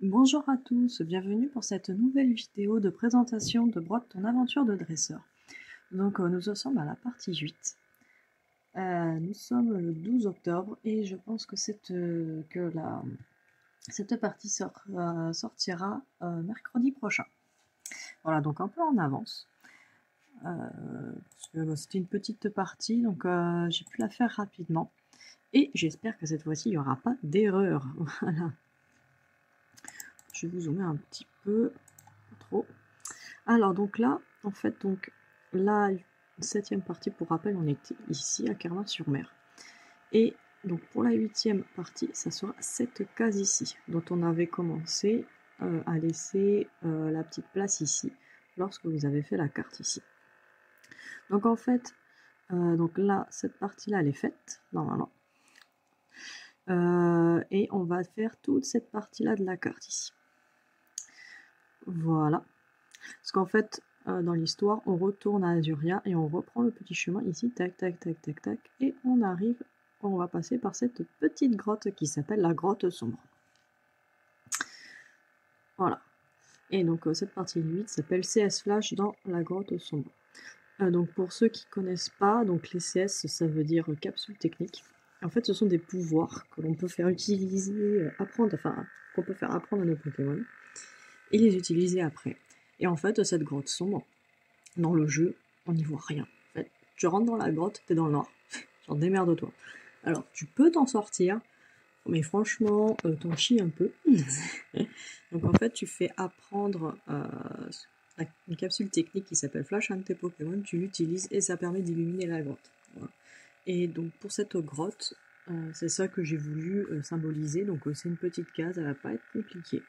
Bonjour à tous, bienvenue pour cette nouvelle vidéo de présentation de Brode ton aventure de dresseur. Donc nous en sommes à la partie 8. Nous sommes le 12 octobre et je pense que cette partie sortira mercredi prochain. Voilà, donc un peu en avance. Parce que c'était une petite partie, donc j'ai pu la faire rapidement. Et j'espère que cette fois-ci, il n'y aura pas d'erreur. Voilà. Je vais vous zoomer un petit peu, pas trop. Alors donc là, en fait, donc la 7e partie, pour rappel, on était ici à Carmin-sur-Mer. Et donc pour la 8e partie, ça sera cette case ici, dont on avait commencé à laisser la petite place ici, lorsque vous avez fait la carte ici. Donc en fait, donc là, cette partie-là, elle est faite, normalement. Et on va faire toute cette partie-là de la carte ici. Voilà. Parce qu'en fait, dans l'histoire, on retourne à Azuria et on reprend le petit chemin ici, tac, tac, tac, tac, tac, et on va passer par cette petite grotte qui s'appelle la grotte sombre. Voilà. Et donc cette partie 8 s'appelle CS Flash dans la grotte sombre. Donc pour ceux qui ne connaissent pas, donc les CS, ça veut dire capsule technique. En fait, ce sont des pouvoirs que l'on peut faire utiliser, qu'on peut faire apprendre à nos Pokémon, et les utiliser après. Et en fait, cette grotte sombre, dans le jeu, on n'y voit rien. En fait, tu rentres dans la grotte, t'es dans le noir. Genre, démerde-toi. Alors, tu peux t'en sortir, mais franchement, t'en chies un peu. Donc, en fait, tu fais apprendre une capsule technique qui s'appelle Flash un de tes Pokémon, tu l'utilises et ça permet d'illuminer la grotte. Voilà. Et donc, pour cette grotte, c'est ça que j'ai voulu symboliser. Donc, c'est une petite case, elle va pas être compliquée.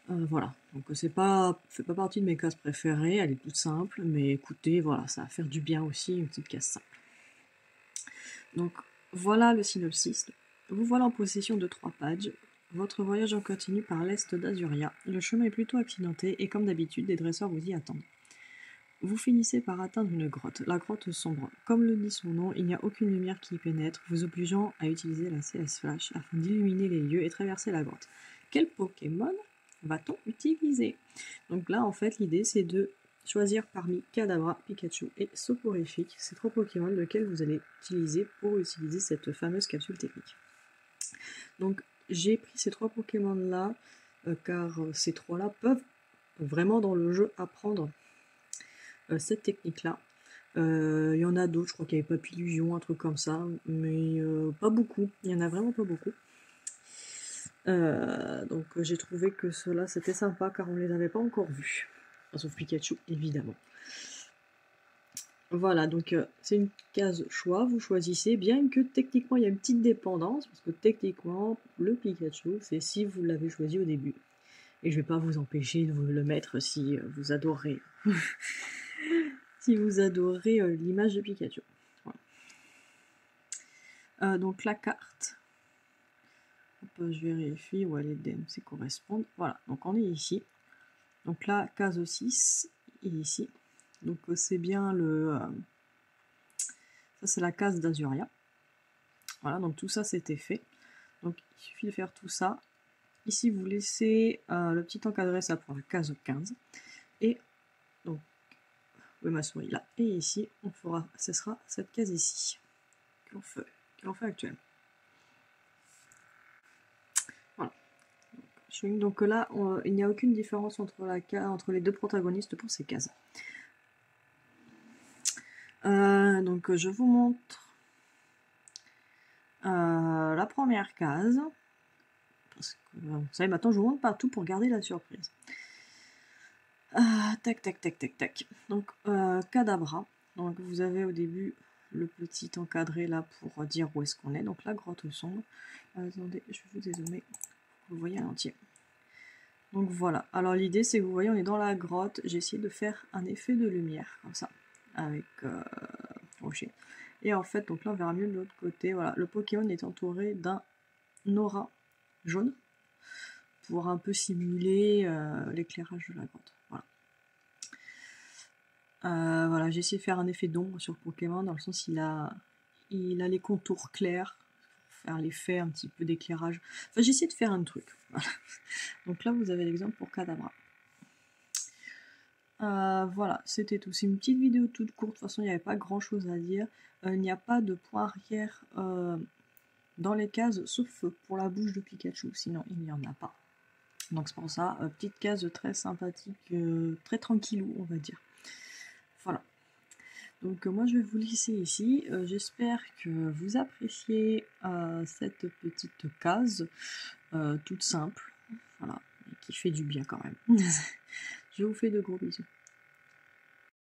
Voilà, donc fait pas partie de mes cases préférées, elle est toute simple, mais écoutez, voilà, ça va faire du bien aussi, une petite case simple. Donc voilà le synopsis. Vous voilà en possession de 3 pages. Votre voyage en continu par l'est d'Azuria. Le chemin est plutôt accidenté et comme d'habitude, des dresseurs vous y attendent. Vous finissez par atteindre une grotte, la grotte sombre. Comme le dit son nom, il n'y a aucune lumière qui y pénètre, vous obligeant à utiliser la CS Flash afin d'illuminer les lieux et traverser la grotte. Quel Pokémon va-t-on utiliser? Donc là, en fait, l'idée, c'est de choisir parmi Kadabra, Pikachu et Soporifique, ces 3 Pokémon lesquels vous allez utiliser pour utiliser cette fameuse capsule technique. Donc, j'ai pris ces 3 Pokémon-là, car ces 3-là peuvent vraiment dans le jeu apprendre cette technique-là. Il y en a d'autres, je crois qu'il y avait Papillusion, un truc comme ça, mais pas beaucoup, il y en a vraiment pas beaucoup. Donc j'ai trouvé que cela c'était sympa car on les avait pas encore vus. Enfin, sauf Pikachu évidemment. Voilà, donc c'est une case choix, vous choisissez, bien que techniquement il y a une petite dépendance, parce que techniquement le Pikachu c'est si vous l'avez choisi au début. Et je vais pas vous empêcher de vous le mettre si vous adorez. Si vous adorez l'image de Pikachu. Voilà. Donc la carte. Hop, je vérifie où les DMC correspondent. Voilà, donc on est ici. Donc là, case 6 est ici. Donc c'est bien le... ça c'est la case d'Azuria. Voilà, donc tout ça c'était fait. Donc il suffit de faire tout ça. Ici vous laissez le petit encadré, ça pour la case 15. Et donc, oui ma souris là. Et ici, ce sera cette case ici. Que l'on fait actuellement. Voilà. Donc là, il n'y a aucune différence entre les deux protagonistes pour ces cases. Donc je vous montre la première case. Parce que, vous savez, maintenant je vous montre partout pour garder la surprise. Tac, tac, tac, tac, tac. Donc Kadabra. Donc vous avez au début le petit encadré là pour dire où est-ce qu'on est. Donc la grotte sombre. Attendez, je vais vous dézoomer. Vous voyez en entier. Donc voilà. Alors l'idée c'est que vous voyez on est dans la grotte. J'ai essayé de faire un effet de lumière comme ça. Avec rocher. Et en fait, donc là on verra mieux de l'autre côté. Voilà, le Pokémon est entouré d'un aura jaune pour un peu simuler l'éclairage de la grotte. Voilà. Voilà, j'ai essayé de faire un effet d'ombre sur le Pokémon dans le sens il a les contours clairs faire l'effet un petit peu d'éclairage. Enfin, j'ai essayé de faire un truc. Voilà. Donc là, vous avez l'exemple pour Kadabra. Voilà, c'était tout. C'est une petite vidéo toute courte. De toute façon, il n'y avait pas grand chose à dire. Il n'y a pas de point arrière dans les cases, sauf pour la bouche de Pikachu. Sinon, il n'y en a pas. Donc c'est pour ça, petite case très sympathique, très tranquillou, on va dire. Voilà. Donc moi je vais vous laisser ici. J'espère que vous appréciez cette petite case toute simple, voilà, et qui fait du bien quand même. Je vous fais de gros bisous.